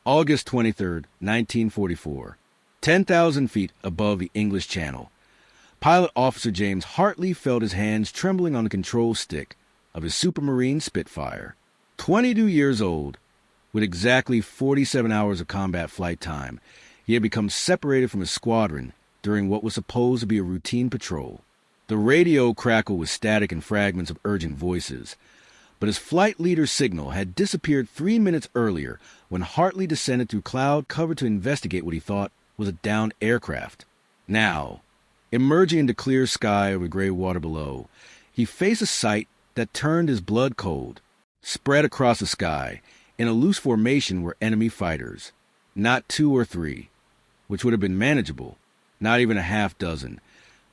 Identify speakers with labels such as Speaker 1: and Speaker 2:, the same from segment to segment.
Speaker 1: August 23, 1944. 10,000 feet above the English Channel. Pilot Officer James Hartley felt his hands trembling on the control stick of his Supermarine Spitfire. 22 years old, with exactly 47 hours of combat flight time, he had become separated from his squadron during what was supposed to be a routine patrol. The radio crackled with static and fragments of urgent voices, but his flight leader's signal had disappeared 3 minutes earlier when Hartley descended through cloud cover to investigate what he thought was a downed aircraft. Now, emerging into clear sky over gray water below, he faced a sight that turned his blood cold. Spread across the sky, in a loose formation, were enemy fighters. Not 2 or 3, which would have been manageable, not even a half dozen,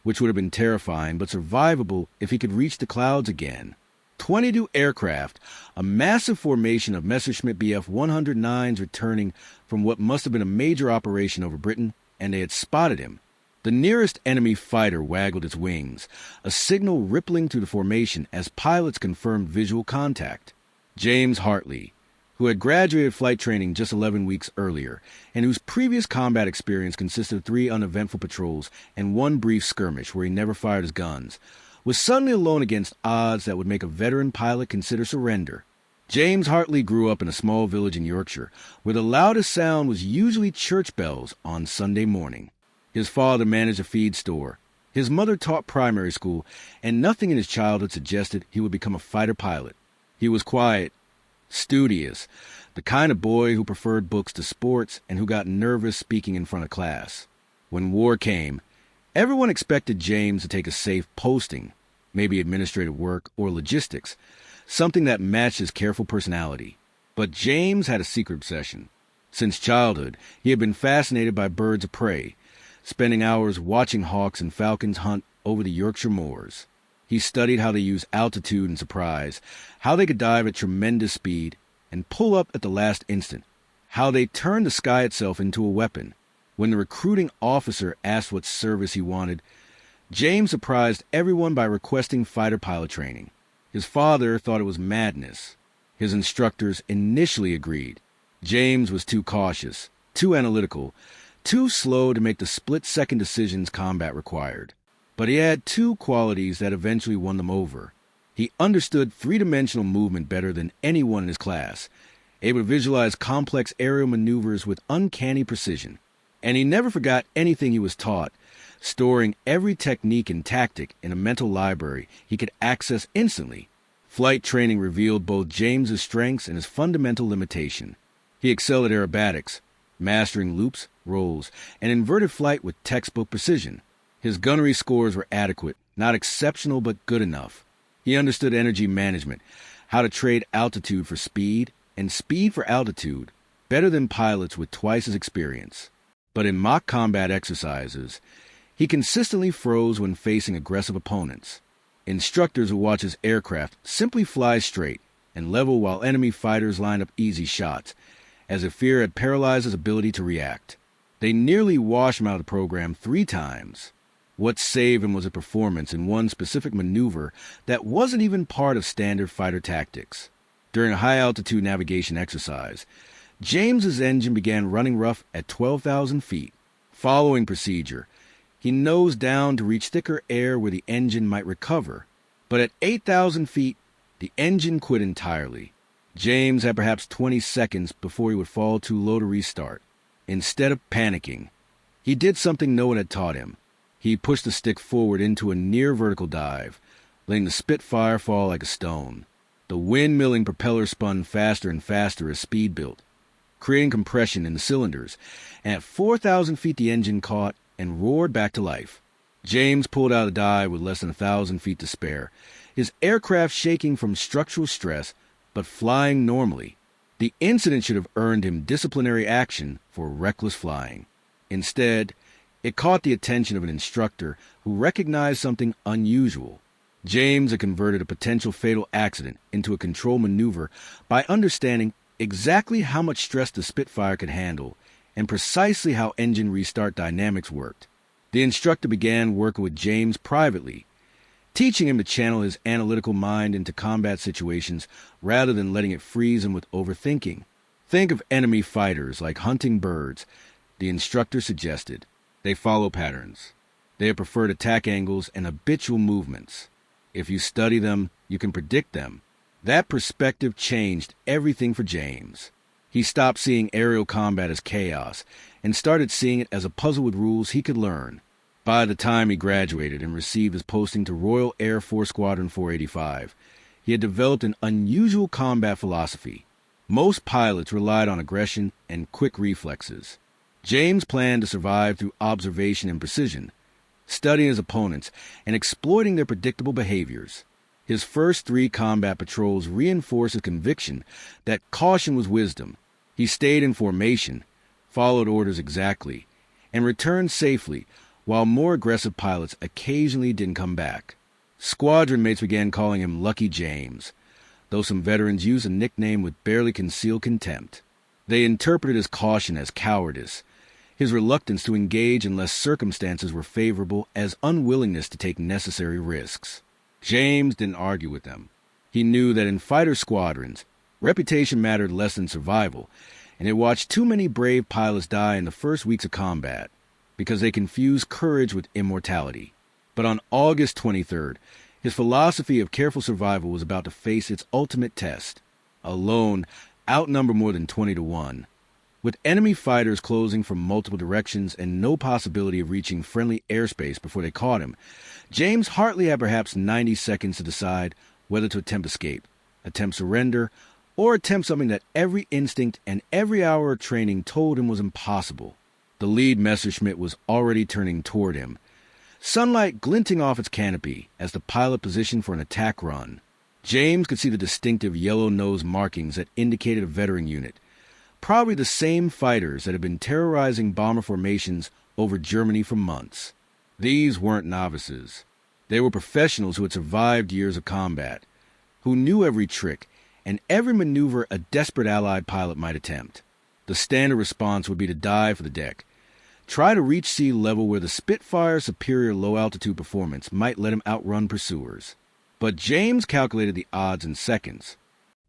Speaker 1: which would have been terrifying but survivable if he could reach the clouds again. 22 aircraft, a massive formation of Messerschmitt Bf 109s returning from what must have been a major operation over Britain, and they had spotted him. The nearest enemy fighter waggled its wings, a signal rippling through the formation as pilots confirmed visual contact. James Hartley, who had graduated flight training just 11 weeks earlier, and whose previous combat experience consisted of 3 uneventful patrols and 1 brief skirmish where he never fired his guns, was suddenly alone against odds that would make a veteran pilot consider surrender. James Hartley grew up in a small village in Yorkshire, where the loudest sound was usually church bells on Sunday morning. His father managed a feed store. His mother taught primary school, and nothing in his childhood suggested he would become a fighter pilot. He was quiet, studious, the kind of boy who preferred books to sports and who got nervous speaking in front of class. When war came, everyone expected James to take a safe posting, maybe administrative work or logistics, something that matched his careful personality. But James had a secret obsession. Since childhood, he had been fascinated by birds of prey, spending hours watching hawks and falcons hunt over the Yorkshire moors. He studied how they use altitude and surprise, how they could dive at tremendous speed and pull up at the last instant, how they turned the sky itself into a weapon. When the recruiting officer asked what service he wanted, James surprised everyone by requesting fighter pilot training. His father thought it was madness. His instructors initially agreed. James was too cautious, too analytical, too slow to make the split-second decisions combat required. But he had 2 qualities that eventually won them over. He understood 3-dimensional movement better than anyone in his class, able to visualize complex aerial maneuvers with uncanny precision. And he never forgot anything he was taught, storing every technique and tactic in a mental library he could access instantly. Flight training revealed both James's strengths and his fundamental limitation. He excelled at aerobatics, mastering loops, rolls, and inverted flight with textbook precision. His gunnery scores were adequate, not exceptional but good enough. He understood energy management, how to trade altitude for speed, and speed for altitude, better than pilots with twice his experience. But in mock combat exercises, he consistently froze when facing aggressive opponents. Instructors would watch his aircraft simply fly straight and level while enemy fighters lined up easy shots, as if fear had paralyzed his ability to react. They nearly washed him out of the program 3 times. What saved him was a performance in one specific maneuver that wasn't even part of standard fighter tactics. During a high-altitude navigation exercise, James's engine began running rough at 12,000 feet. Following procedure, he nosed down to reach thicker air where the engine might recover. But at 8,000 feet, the engine quit entirely. James had perhaps 20 seconds before he would fall too low to restart. Instead of panicking, he did something no one had taught him. He pushed the stick forward into a near-vertical dive, letting the Spitfire fall like a stone. The wind-milling propeller spun faster and faster as speed built, creating compression in the cylinders, and at 4,000 feet the engine caught and roared back to life. James pulled out of the dive with less than 1,000 feet to spare, his aircraft shaking from structural stress, but flying normally. The incident should have earned him disciplinary action for reckless flying. Instead, it caught the attention of an instructor who recognized something unusual. James had converted a potential fatal accident into a control maneuver by understanding exactly how much stress the Spitfire could handle and precisely how engine restart dynamics worked. The instructor began working with James privately, teaching him to channel his analytical mind into combat situations rather than letting it freeze him with overthinking. Think of enemy fighters like hunting birds, the instructor suggested. They follow patterns. They have preferred attack angles and habitual movements. If you study them, you can predict them. That perspective changed everything for James. He stopped seeing aerial combat as chaos and started seeing it as a puzzle with rules he could learn. By the time he graduated and received his posting to Royal Air Force Squadron 485, he had developed an unusual combat philosophy. Most pilots relied on aggression and quick reflexes. James planned to survive through observation and precision, studying his opponents and exploiting their predictable behaviors. His first 3 combat patrols reinforced his conviction that caution was wisdom. He stayed in formation, followed orders exactly, and returned safely, while more aggressive pilots occasionally didn't come back. Squadron mates began calling him Lucky James, though some veterans used a nickname with barely concealed contempt. They interpreted his caution as cowardice, his reluctance to engage unless circumstances were favorable as unwillingness to take necessary risks. James didn't argue with them. He knew that in fighter squadrons, reputation mattered less than survival, and he watched too many brave pilots die in the first weeks of combat because they confused courage with immortality. But on August 23rd, his philosophy of careful survival was about to face its ultimate test. Alone, outnumbered more than 20 to 1. With enemy fighters closing from multiple directions and no possibility of reaching friendly airspace before they caught him, James Hartley had perhaps 90 seconds to decide whether to attempt escape, attempt surrender, or attempt something that every instinct and every hour of training told him was impossible. The lead Messerschmitt was already turning toward him, sunlight glinting off its canopy as the pilot positioned for an attack run. James could see the distinctive yellow nose markings that indicated a veteran unit, probably the same fighters that had been terrorizing bomber formations over Germany for months. These weren't novices. They were professionals who had survived years of combat, who knew every trick and every maneuver a desperate Allied pilot might attempt. The standard response would be to dive for the deck, try to reach sea level where the Spitfire's superior low-altitude performance might let him outrun pursuers. But James calculated the odds in seconds.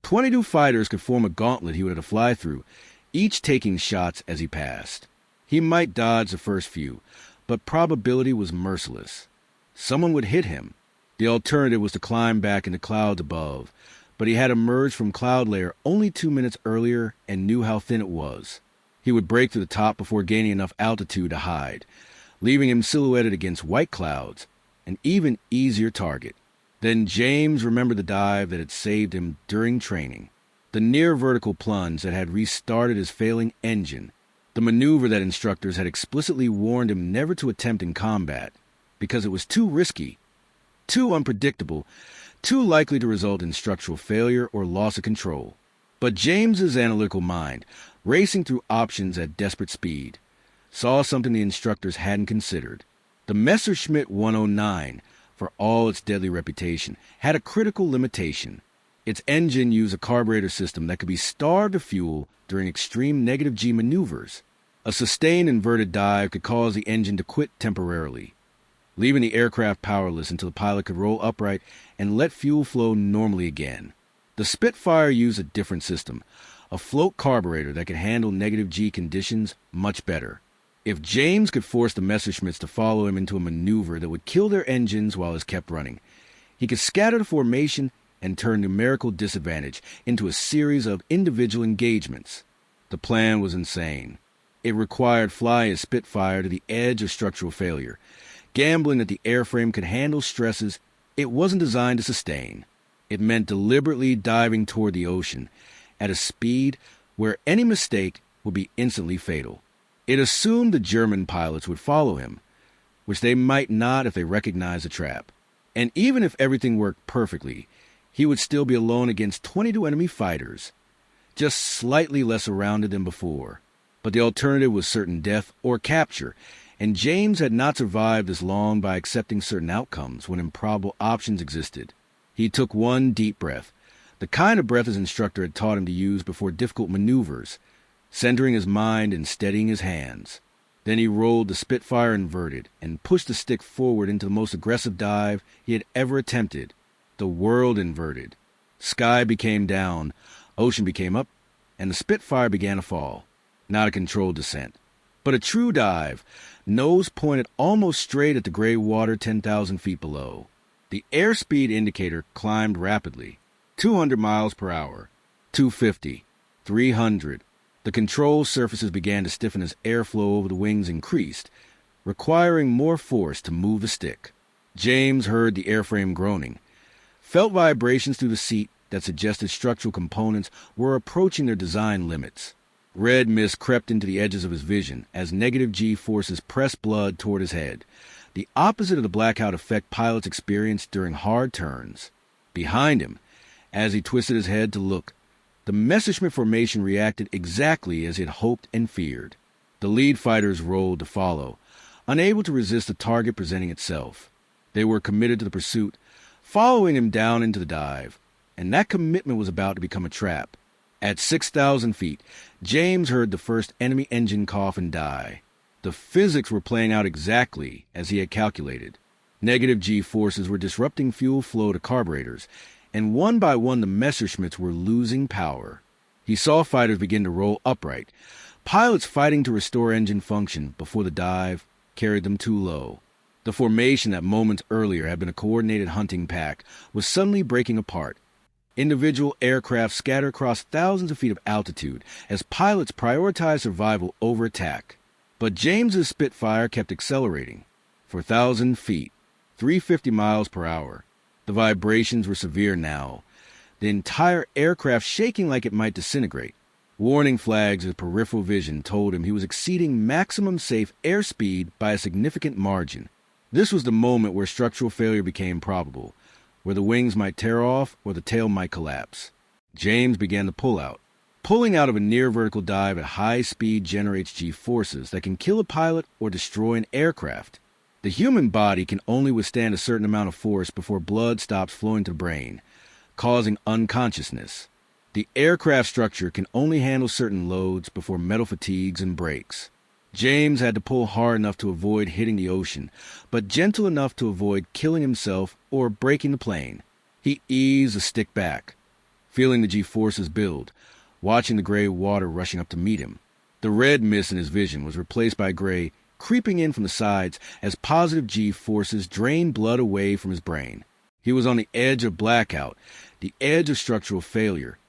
Speaker 1: 22 fighters could form a gauntlet he would have to fly through, each taking shots as he passed. He might dodge the first few, but probability was merciless. Someone would hit him. The alternative was to climb back into clouds above, but he had emerged from cloud layer only 2 minutes earlier and knew how thin it was. He would break through the top before gaining enough altitude to hide, leaving him silhouetted against white clouds, an even easier target. Then James remembered the dive that had saved him during training, the near-vertical plunge that had restarted his failing engine, the maneuver that instructors had explicitly warned him never to attempt in combat because it was too risky, too unpredictable, too likely to result in structural failure or loss of control. But James's analytical mind, racing through options at desperate speed, saw something the instructors hadn't considered. The Messerschmitt 109, for all its deadly reputation, had a critical limitation. Its engine used a carburetor system that could be starved of fuel during extreme negative G maneuvers. A sustained inverted dive could cause the engine to quit temporarily, leaving the aircraft powerless until the pilot could roll upright and let fuel flow normally again. The Spitfire used a different system, a float carburetor that could handle negative G conditions much better. If James could force the Messerschmitts to follow him into a maneuver that would kill their engines while it kept running, he could scatter the formation and turn numerical disadvantage into a series of individual engagements. The plan was insane. It required flying a Spitfire to the edge of structural failure, gambling that the airframe could handle stresses it wasn't designed to sustain. It meant deliberately diving toward the ocean at a speed where any mistake would be instantly fatal. It assumed the German pilots would follow him, which they might not if they recognized the trap. And even if everything worked perfectly, he would still be alone against 22 enemy fighters, just slightly less surrounded than before. But the alternative was certain death or capture, and James had not survived this long by accepting certain outcomes when improbable options existed. He took one deep breath, the kind of breath his instructor had taught him to use before difficult maneuvers, centering his mind and steadying his hands. Then he rolled the Spitfire inverted and pushed the stick forward into the most aggressive dive he had ever attempted. The world inverted. Sky became down, ocean became up, and the Spitfire began to fall. Not a controlled descent, but a true dive, nose pointed almost straight at the gray water 10,000 feet below. The airspeed indicator climbed rapidly. 200 miles per hour, 250, 300. The control surfaces began to stiffen as airflow over the wings increased, requiring more force to move the stick. James heard the airframe groaning, felt vibrations through the seat that suggested structural components were approaching their design limits. Red mist crept into the edges of his vision as negative G forces pressed blood toward his head, the opposite of the blackout effect pilots experienced during hard turns. Behind him, as he twisted his head to look, the Messerschmitt formation reacted exactly as he had hoped and feared. The lead fighters rolled to follow, unable to resist the target presenting itself. They were committed to the pursuit, following him down into the dive, and that commitment was about to become a trap. At 6,000 feet, James heard the first enemy engine cough and die. The physics were playing out exactly as he had calculated. Negative G forces were disrupting fuel flow to carburetors, and one by one the Messerschmitts were losing power. He saw fighters begin to roll upright, pilots fighting to restore engine function before the dive carried them too low. The formation that moments earlier had been a coordinated hunting pack was suddenly breaking apart. Individual aircraft scattered across thousands of feet of altitude as pilots prioritized survival over attack. But James's Spitfire kept accelerating. For 1,000 feet, 350 miles per hour. The vibrations were severe now, the entire aircraft shaking like it might disintegrate. Warning flags of peripheral vision told him he was exceeding maximum safe airspeed by a significant margin. This was the moment where structural failure became probable, where the wings might tear off or the tail might collapse. James began to pull out. Pulling out of a near-vertical dive at high speed generates G-forces that can kill a pilot or destroy an aircraft. The human body can only withstand a certain amount of force before blood stops flowing to the brain, causing unconsciousness. The aircraft structure can only handle certain loads before metal fatigues and breaks. James had to pull hard enough to avoid hitting the ocean, but gentle enough to avoid killing himself or breaking the plane. He eased the stick back, feeling the G-forces build, watching the gray water rushing up to meet him. The red mist in his vision was replaced by gray, creeping in from the sides as positive G-forces drained blood away from his brain. He was on the edge of blackout, the edge of structural failure,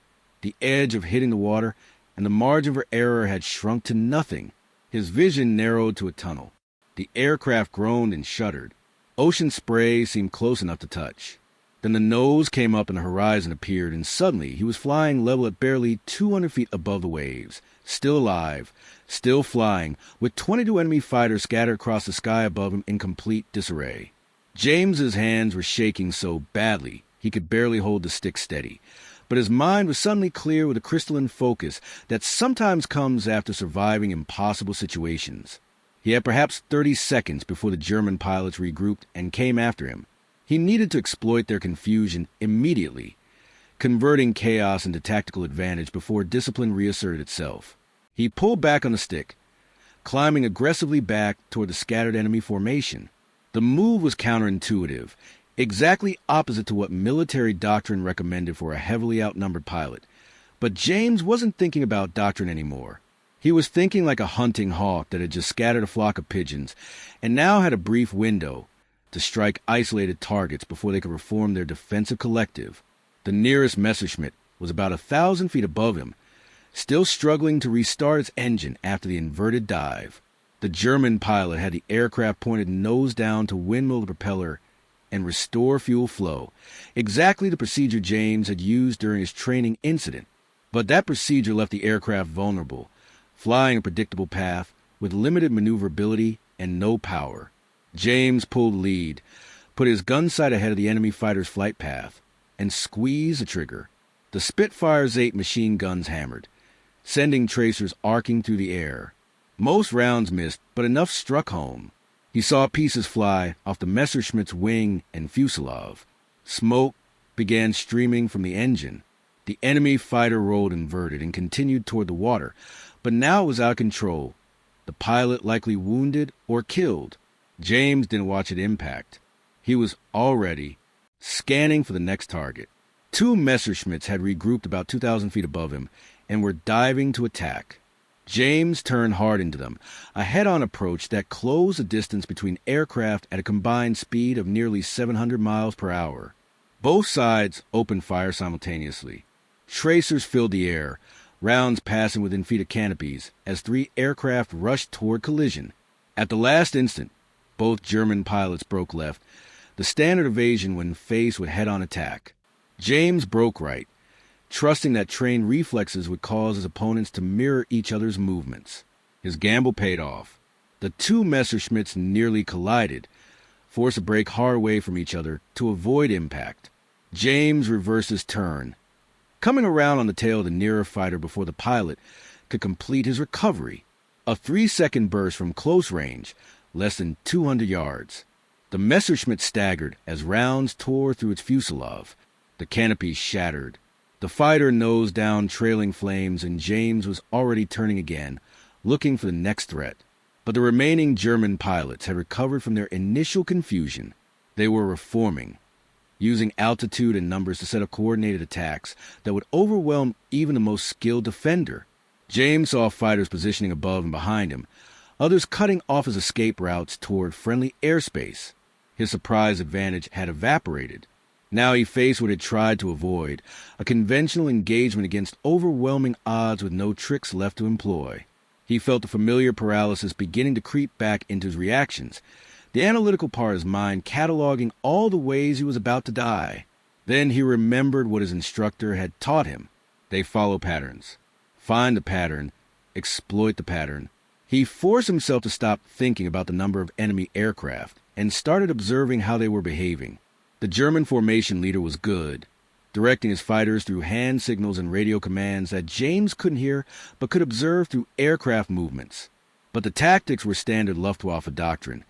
Speaker 1: the edge of hitting the water, and the margin for error had shrunk to nothing. His vision narrowed to a tunnel. The aircraft groaned and shuddered. Ocean spray seemed close enough to touch. Then the nose came up and the horizon appeared, and suddenly he was flying level at barely 200 feet above the waves, still alive, still flying, with 22 enemy fighters scattered across the sky above him in complete disarray. James's hands were shaking so badly he could barely hold the stick steady, but his mind was suddenly clear with a crystalline focus that sometimes comes after surviving impossible situations. He had perhaps 30 seconds before the German pilots regrouped and came after him. He needed to exploit their confusion immediately, converting chaos into tactical advantage before discipline reasserted itself. He pulled back on the stick, climbing aggressively back toward the scattered enemy formation. The move was counterintuitive, exactly opposite to what military doctrine recommended for a heavily outnumbered pilot. But James wasn't thinking about doctrine anymore. He was thinking like a hunting hawk that had just scattered a flock of pigeons and now had a brief window to strike isolated targets before they could reform their defensive collective. The nearest Messerschmitt was about 1,000 feet above him, still struggling to restart its engine after the inverted dive. The German pilot had the aircraft pointed nose down to windmill the propeller and restore fuel flow, exactly the procedure James had used during his training incident. But that procedure left the aircraft vulnerable, flying a predictable path with limited maneuverability and no power. James pulled lead, put his gun sight ahead of the enemy fighter's flight path, and squeezed the trigger. The Spitfire's 8 machine guns hammered, sending tracers arcing through the air. Most rounds missed, but enough struck home. He saw pieces fly off the Messerschmitt's wing and fuselage. Smoke began streaming from the engine. The enemy fighter rolled inverted and continued toward the water, but now it was out of control. The pilot likely wounded or killed. James didn't watch it impact. He was already scanning for the next target. 2 Messerschmitts had regrouped about 2,000 feet above him, and were diving to attack. James turned hard into them, a head-on approach that closed the distance between aircraft at a combined speed of nearly 700 miles per hour. Both sides opened fire simultaneously. Tracers filled the air, rounds passing within feet of canopies as 3 aircraft rushed toward collision. At the last instant, both German pilots broke left, the standard evasion when faced with head-on attack. James broke right, trusting that trained reflexes would cause his opponents to mirror each other's movements. His gamble paid off. The 2 Messerschmitts nearly collided, forced to break hard away from each other to avoid impact. James reversed his turn, coming around on the tail of the nearer fighter before the pilot could complete his recovery. A 3-second burst from close range, less than 200 yards. The Messerschmitt staggered as rounds tore through its fuselage. The canopy shattered. The fighter nosed down trailing flames, and James was already turning again, looking for the next threat. But the remaining German pilots had recovered from their initial confusion. They were reforming, using altitude and numbers to set up coordinated attacks that would overwhelm even the most skilled defender. James saw fighters positioning above and behind him, others cutting off his escape routes toward friendly airspace. His surprise advantage had evaporated. Now he faced what he had tried to avoid, a conventional engagement against overwhelming odds with no tricks left to employ. He felt the familiar paralysis beginning to creep back into his reactions, the analytical part of his mind cataloging all the ways he was about to die. Then he remembered what his instructor had taught him. They follow patterns. Find the pattern, exploit the pattern. He forced himself to stop thinking about the number of enemy aircraft and started observing how they were behaving. The German formation leader was good, directing his fighters through hand signals and radio commands that James couldn't hear but could observe through aircraft movements. But the tactics were standard Luftwaffe doctrine,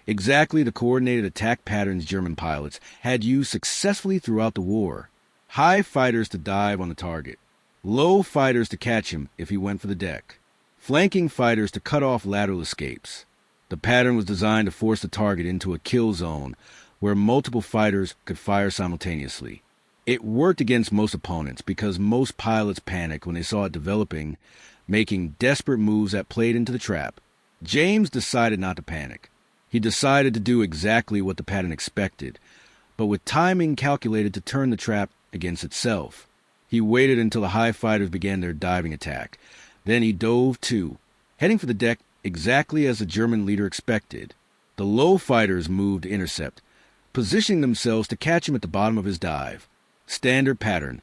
Speaker 1: exactly the coordinated attack patterns German pilots had used successfully throughout the war. High fighters to dive on the target, low fighters to catch him if he went for the deck, flanking fighters to cut off lateral escapes. The pattern was designed to force the target into a kill zone where multiple fighters could fire simultaneously. It worked against most opponents because most pilots panicked when they saw it developing, making desperate moves that played into the trap. James decided not to panic. He decided to do exactly what the pattern expected, but with timing calculated to turn the trap against itself. He waited until the high fighters began their diving attack. Then he dove too, heading for the deck exactly as the German leader expected. The low fighters moved to intercept, positioning themselves to catch him at the bottom of his dive. Standard pattern,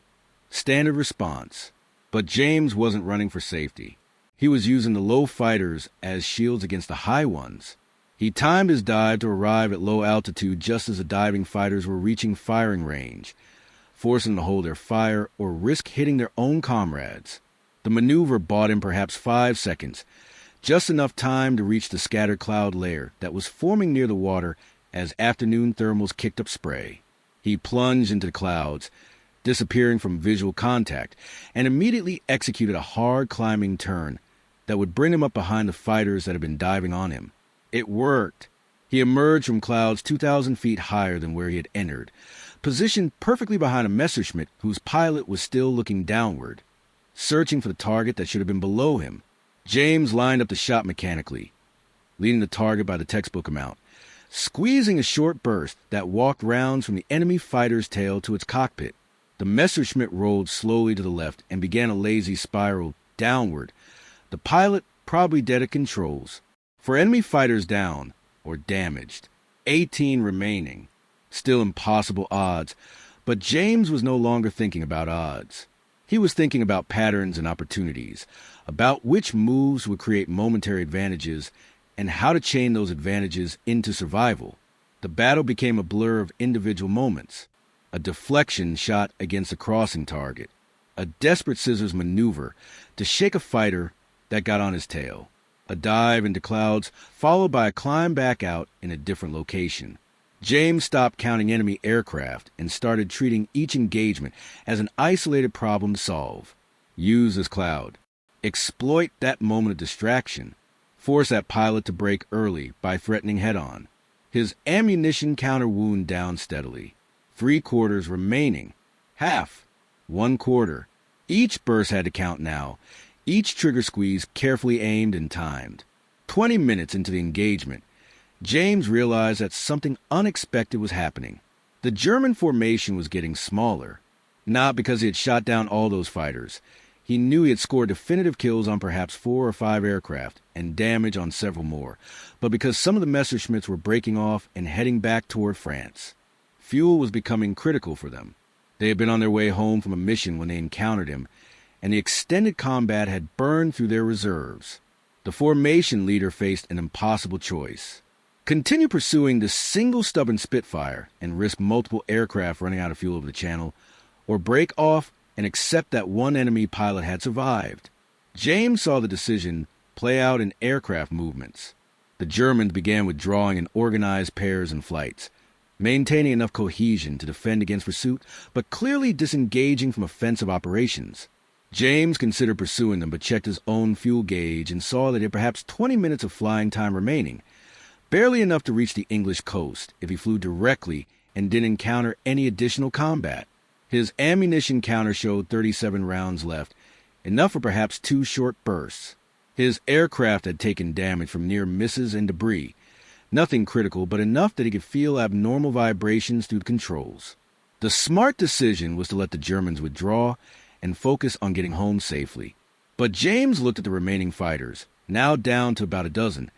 Speaker 1: standard response. But James wasn't running for safety. He was using the low fighters as shields against the high ones. He timed his dive to arrive at low altitude just as the diving fighters were reaching firing range, forcing them to hold their fire or risk hitting their own comrades. The maneuver bought him perhaps 5 seconds, just enough time to reach the scattered cloud layer that was forming near the water as afternoon thermals kicked up spray. He plunged into the clouds, disappearing from visual contact, and immediately executed a hard climbing turn that would bring him up behind the fighters that had been diving on him. It worked. He emerged from clouds 2,000 feet higher than where he had entered, positioned perfectly behind a Messerschmitt whose pilot was still looking downward, searching for the target that should have been below him. James lined up the shot mechanically, leading the target by the textbook amount, squeezing a short burst that walked rounds from the enemy fighter's tail to its cockpit. The Messerschmitt rolled slowly to the left and began a lazy spiral downward, the pilot probably dead at controls. 4 enemy fighters down, or damaged, 18 remaining. Still impossible odds, but James was no longer thinking about odds. He was thinking about patterns and opportunities, about which moves would create momentary advantages and how to chain those advantages into survival. The battle became a blur of individual moments. A deflection shot against a crossing target. A desperate scissors maneuver to shake a fighter that got on his tail. A dive into clouds followed by a climb back out in a different location. James stopped counting enemy aircraft and started treating each engagement as an isolated problem to solve. Use this cloud. Exploit that moment of distraction. Force that pilot to brake early by threatening head-on. His ammunition counter wound down steadily. 3/4 remaining. Half. 1/4. Each burst had to count now, each trigger squeeze carefully aimed and timed. 20 minutes into the engagement, James realized that something unexpected was happening. The German formation was getting smaller. Not because he had shot down all those fighters. He knew he had scored definitive kills on perhaps 4 or 5 aircraft and damage on several more, but because some of the Messerschmitts were breaking off and heading back toward France. Fuel was becoming critical for them. They had been on their way home from a mission when they encountered him, and the extended combat had burned through their reserves. The formation leader faced an impossible choice. Continue pursuing the single stubborn Spitfire and risk multiple aircraft running out of fuel over the channel, or break off and accept that one enemy pilot had survived. James saw the decision play out in aircraft movements. The Germans began withdrawing in organized pairs and flights, maintaining enough cohesion to defend against pursuit, but clearly disengaging from offensive operations. James considered pursuing them, but checked his own fuel gauge and saw that he had perhaps 20 minutes of flying time remaining, barely enough to reach the English coast if he flew directly and didn't encounter any additional combat. His ammunition counter showed 37 rounds left, enough for perhaps 2 short bursts. His aircraft had taken damage from near misses and debris, nothing critical, but enough that he could feel abnormal vibrations through the controls. The smart decision was to let the Germans withdraw and focus on getting home safely. But James looked at the remaining fighters, now down to about a dozen,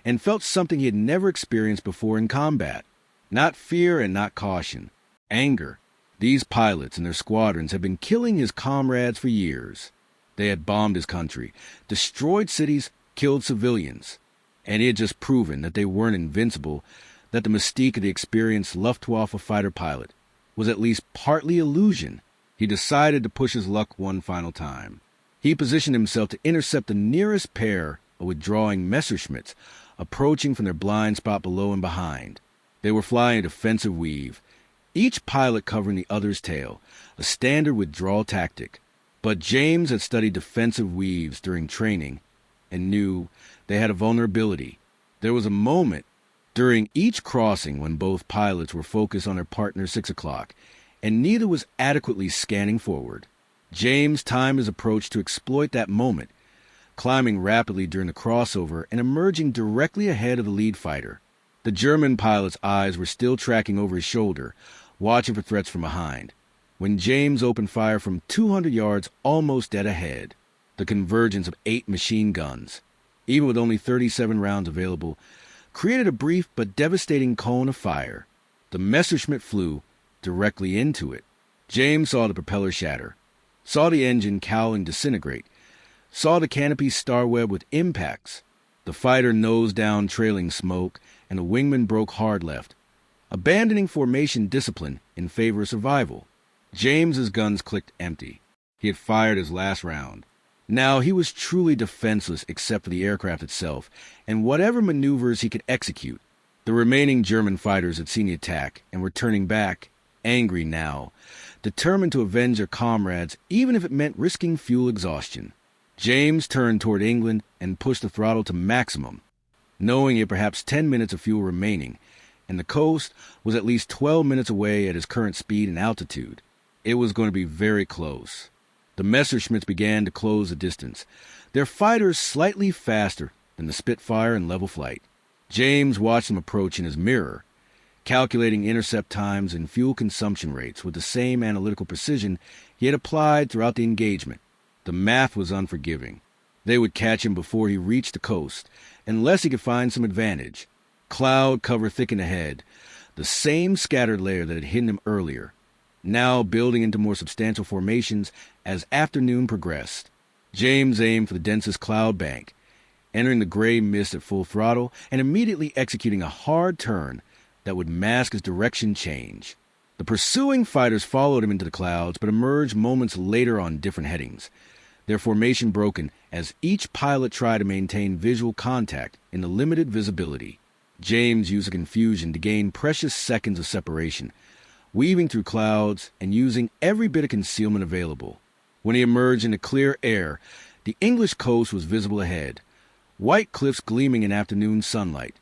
Speaker 1: and felt something he had never experienced before in combat. Not fear and not caution. Anger. These pilots and their squadrons had been killing his comrades for years. They had bombed his country, destroyed cities, killed civilians. And he had just proven that they weren't invincible, that the mystique of the experienced Luftwaffe fighter pilot was at least partly illusion. He decided to push his luck one final time. He positioned himself to intercept the nearest pair of withdrawing Messerschmitts, approaching from their blind spot below and behind. They were flying a defensive weave, each pilot covering the other's tail, a standard withdrawal tactic. But James had studied defensive weaves during training and knew they had a vulnerability. There was a moment during each crossing when both pilots were focused on their partner's 6 o'clock, and neither was adequately scanning forward. James timed his approach to exploit that moment, climbing rapidly during the crossover and emerging directly ahead of the lead fighter. The German pilot's eyes were still tracking over his shoulder, watching for threats from behind, when James opened fire from 200 yards almost dead ahead. The convergence of 8 machine guns, even with only 37 rounds available, created a brief but devastating cone of fire. The Messerschmitt flew directly into it. James saw the propeller shatter, saw the engine cowling disintegrate, saw the canopy starweb with impacts. The fighter nosed down trailing smoke, and the wingman broke hard left, abandoning formation discipline in favor of survival. James's guns clicked empty. He had fired his last round. Now he was truly defenseless except for the aircraft itself and whatever maneuvers he could execute. The remaining German fighters had seen the attack and were turning back, angry now, determined to avenge their comrades even if it meant risking fuel exhaustion. James turned toward England and pushed the throttle to maximum, knowing he had perhaps 10 minutes of fuel remaining, and the coast was at least 12 minutes away at his current speed and altitude. It was going to be very close. The Messerschmitts began to close the distance, their fighters slightly faster than the Spitfire in level flight. James watched them approach in his mirror, calculating intercept times and fuel consumption rates with the same analytical precision he had applied throughout the engagement. The math was unforgiving. They would catch him before he reached the coast, unless he could find some advantage. Cloud cover thickened ahead, the same scattered layer that had hidden him earlier, now building into more substantial formations as afternoon progressed. James aimed for the densest cloud bank, entering the gray mist at full throttle and immediately executing a hard turn that would mask his direction change. The pursuing fighters followed him into the clouds but emerged moments later on different headings, their formation broken as each pilot tried to maintain visual contact in the limited visibility. James used the confusion to gain precious seconds of separation, weaving through clouds and using every bit of concealment available. When he emerged into clear air, the English coast was visible ahead, white cliffs gleaming in afternoon sunlight,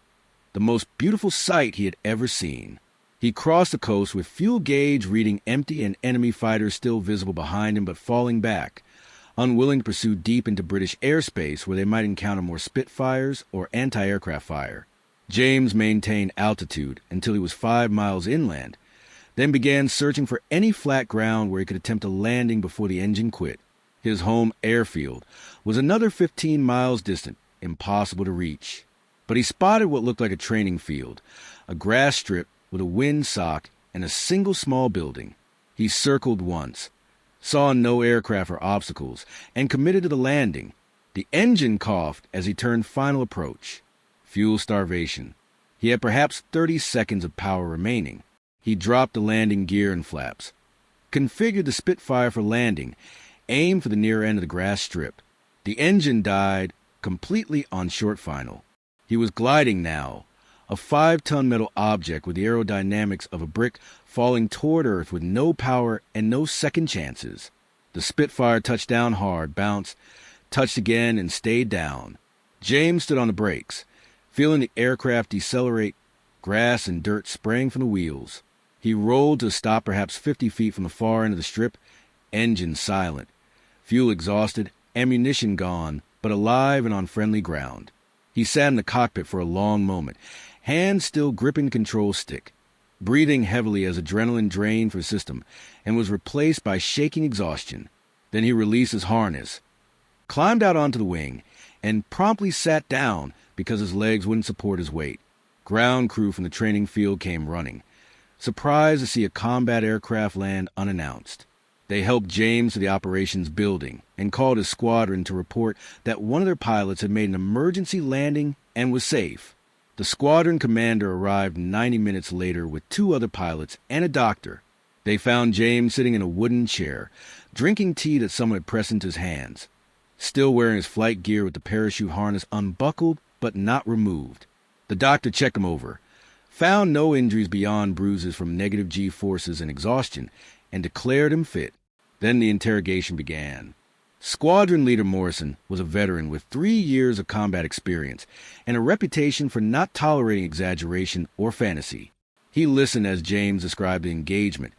Speaker 1: the most beautiful sight he had ever seen. He crossed the coast with fuel gauge reading empty and enemy fighters still visible behind him but falling back, unwilling to pursue deep into British airspace where they might encounter more Spitfires or anti-aircraft fire. James maintained altitude until he was 5 miles inland, then began searching for any flat ground where he could attempt a landing before the engine quit. His home airfield was another 15 miles distant, impossible to reach. But he spotted what looked like a training field, a grass strip with a wind sock and a single small building. He circled once, saw no aircraft or obstacles, and committed to the landing. The engine coughed as he turned final approach. Fuel starvation. He had perhaps 30 seconds of power remaining. He dropped the landing gear and flaps, configured the Spitfire for landing, aimed for the near end of the grass strip. The engine died completely on short final. He was gliding now, a 5-ton metal object with the aerodynamics of a brick falling toward Earth with no power and no second chances. The Spitfire touched down hard, bounced, touched again, and stayed down. James stood on the brakes, feeling the aircraft decelerate, grass and dirt spraying from the wheels. He rolled to a stop perhaps 50 feet from the far end of the strip, engine silent, fuel exhausted, ammunition gone, but alive and on friendly ground. He sat in the cockpit for a long moment, hands still gripping the control stick, breathing heavily as adrenaline drained from his system and was replaced by shaking exhaustion. Then he released his harness, climbed out onto the wing, and promptly sat down because his legs wouldn't support his weight. Ground crew from the training field came running, surprised to see a combat aircraft land unannounced. They helped James to the operations building and called his squadron to report that one of their pilots had made an emergency landing and was safe. The squadron commander arrived 90 minutes later with 2 other pilots and a doctor. They found James sitting in a wooden chair, drinking tea that someone had pressed into his hands, still wearing his flight gear with the parachute harness unbuckled but not removed. The doctor checked him over, found no injuries beyond bruises from negative G-forces and exhaustion, and declared him fit. Then the interrogation began. Squadron leader Morrison was a veteran with 3 years of combat experience and a reputation for not tolerating exaggeration or fantasy. He listened as James described the engagement,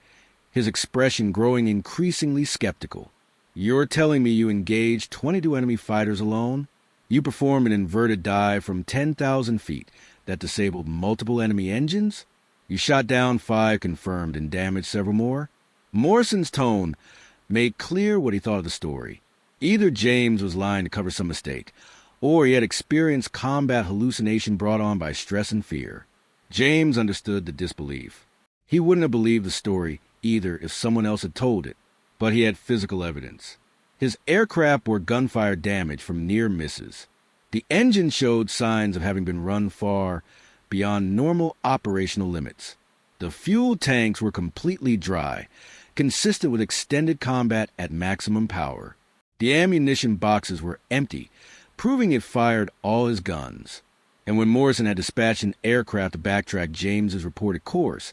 Speaker 1: his expression growing increasingly skeptical. "You're telling me you engaged 22 enemy fighters alone? You performed an inverted dive from 10,000 feet that disabled multiple enemy engines? You shot down 5 confirmed and damaged several more?" Morrison's tone made clear what he thought of the story. Either James was lying to cover some mistake, or he had experienced combat hallucination brought on by stress and fear. James understood the disbelief. He wouldn't have believed the story either if someone else had told it, but he had physical evidence. His aircraft bore gunfire damage from near misses. The engine showed signs of having been run far beyond normal operational limits. The fuel tanks were completely dry, consistent with extended combat at maximum power. The ammunition boxes were empty, proving it fired all his guns. And when Morrison had dispatched an aircraft to backtrack James's reported course,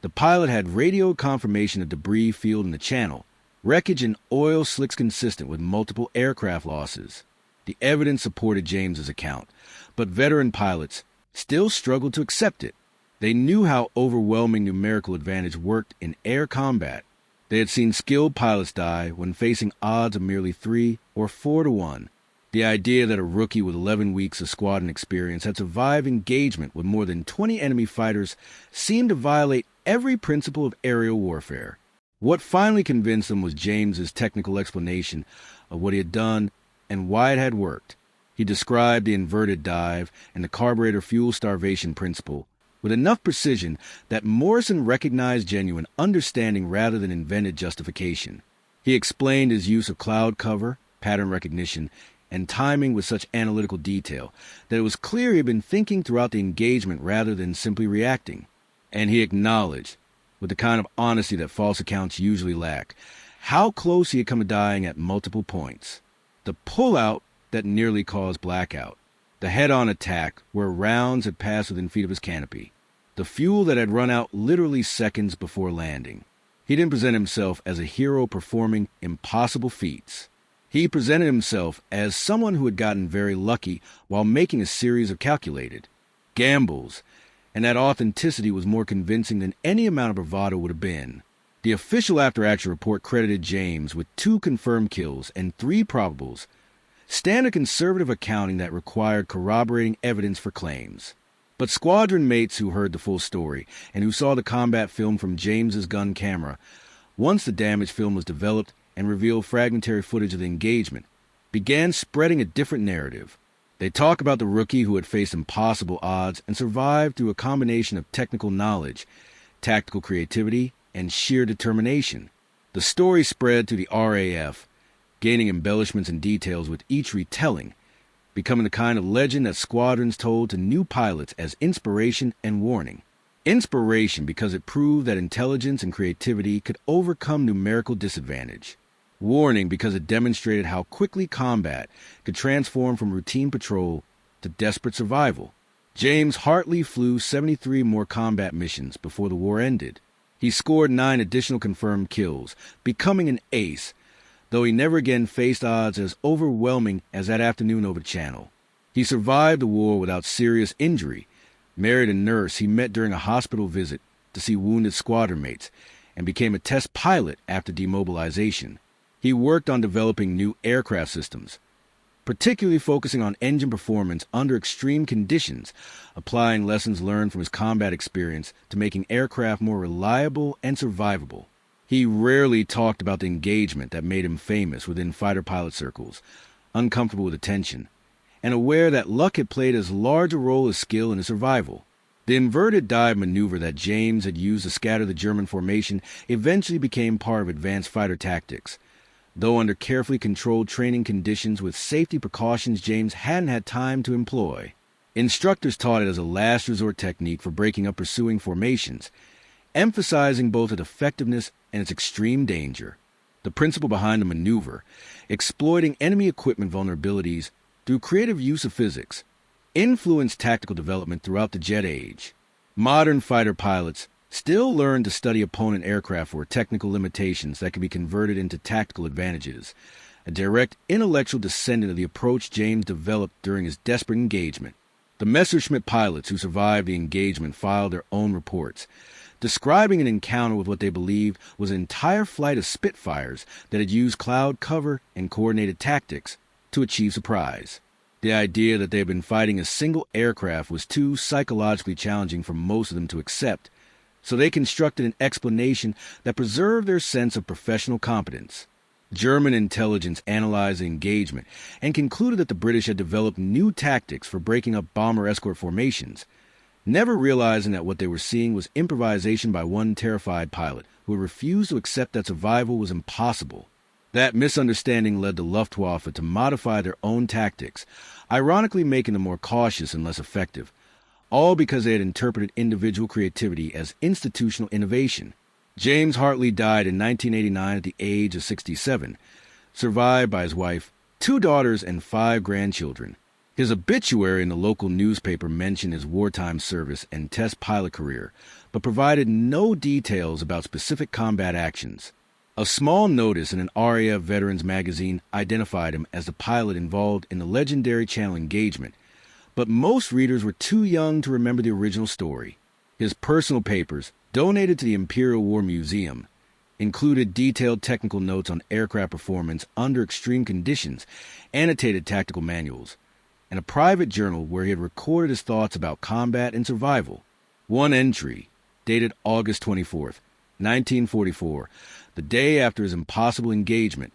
Speaker 1: the pilot had radio confirmation of debris field in the channel, wreckage and oil slicks consistent with multiple aircraft losses. The evidence supported James's account, but veteran pilots still struggled to accept it. They knew how overwhelming numerical advantage worked in air combat. They had seen skilled pilots die when facing odds of merely 3 or 4 to 1. The idea that a rookie with 11 weeks of squadron experience had survived engagement with more than 20 enemy fighters seemed to violate every principle of aerial warfare. What finally convinced them was James's technical explanation of what he had done and why it had worked. He described the inverted dive and the carburetor fuel starvation principle with enough precision that Morrison recognized genuine understanding rather than invented justification. He explained his use of cloud cover, pattern recognition, and timing with such analytical detail that it was clear he had been thinking throughout the engagement rather than simply reacting. And he acknowledged, with the kind of honesty that false accounts usually lack, how close he had come to dying at multiple points. The pullout that nearly caused blackout. The head-on attack where rounds had passed within feet of his canopy. The fuel that had run out literally seconds before landing. He didn't present himself as a hero performing impossible feats. He presented himself as someone who had gotten very lucky while making a series of calculated gambles and that authenticity was more convincing than any amount of bravado would have been. The official after-action report credited James with 2 confirmed kills and 3 probables, standard conservative accounting that required corroborating evidence for claims. But squadron mates who heard the full story and who saw the combat film from James's gun camera, once the damage film was developed and revealed fragmentary footage of the engagement, began spreading a different narrative. They talk about the rookie who had faced impossible odds and survived through a combination of technical knowledge, tactical creativity, and sheer determination. The story spread to the RAF, gaining embellishments and details with each retelling, becoming the kind of legend that squadrons told to new pilots as inspiration and warning. Inspiration because it proved that intelligence and creativity could overcome numerical disadvantage. Warning because it demonstrated how quickly combat could transform from routine patrol to desperate survival. James Hartley flew 73 more combat missions before the war ended. He scored 9 additional confirmed kills, becoming an ace, though he never again faced odds as overwhelming as that afternoon over the Channel. He survived the war without serious injury, married a nurse he met during a hospital visit to see wounded squadron mates, and became a test pilot after demobilization. He worked on developing new aircraft systems, particularly focusing on engine performance under extreme conditions, applying lessons learned from his combat experience to making aircraft more reliable and survivable. He rarely talked about the engagement that made him famous within fighter pilot circles, uncomfortable with attention, and aware that luck had played as large a role as skill in his survival. The inverted dive maneuver that James had used to scatter the German formation eventually became part of advanced fighter tactics, though under carefully controlled training conditions with safety precautions James hadn't had time to employ. Instructors taught it as a last resort technique for breaking up pursuing formations, emphasizing both its effectiveness and its extreme danger. The principle behind the maneuver, exploiting enemy equipment vulnerabilities through creative use of physics, influenced tactical development throughout the jet age. Modern fighter pilots still learn to study opponent aircraft for technical limitations that can be converted into tactical advantages, a direct intellectual descendant of the approach James developed during his desperate engagement. The Messerschmitt pilots who survived the engagement filed their own reports, describing an encounter with what they believed was an entire flight of Spitfires that had used cloud cover and coordinated tactics to achieve surprise. The idea that they had been fighting a single aircraft was too psychologically challenging for most of them to accept, so they constructed an explanation that preserved their sense of professional competence. German intelligence analyzed the engagement and concluded that the British had developed new tactics for breaking up bomber escort formations, never realizing that what they were seeing was improvisation by one terrified pilot who had refused to accept that survival was impossible. That misunderstanding led the Luftwaffe to modify their own tactics, ironically making them more cautious and less effective, all because they had interpreted individual creativity as institutional innovation. James Hartley died in 1989 at the age of 67, survived by his wife, 2 daughters, and 5 grandchildren. His obituary in the local newspaper mentioned his wartime service and test pilot career, but provided no details about specific combat actions. A small notice in an RAF Veterans magazine identified him as the pilot involved in the legendary Channel engagement, but most readers were too young to remember the original story. His personal papers, donated to the Imperial War Museum, included detailed technical notes on aircraft performance under extreme conditions, annotated tactical manuals, and a private journal where he had recorded his thoughts about combat and survival. One entry, dated August 24th, 1944, the day after his impossible engagement,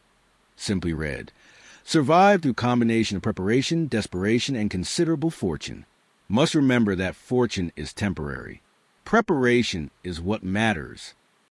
Speaker 1: simply read, "Survived through combination of preparation, desperation, and considerable fortune. Must remember that fortune is temporary. Preparation is what matters."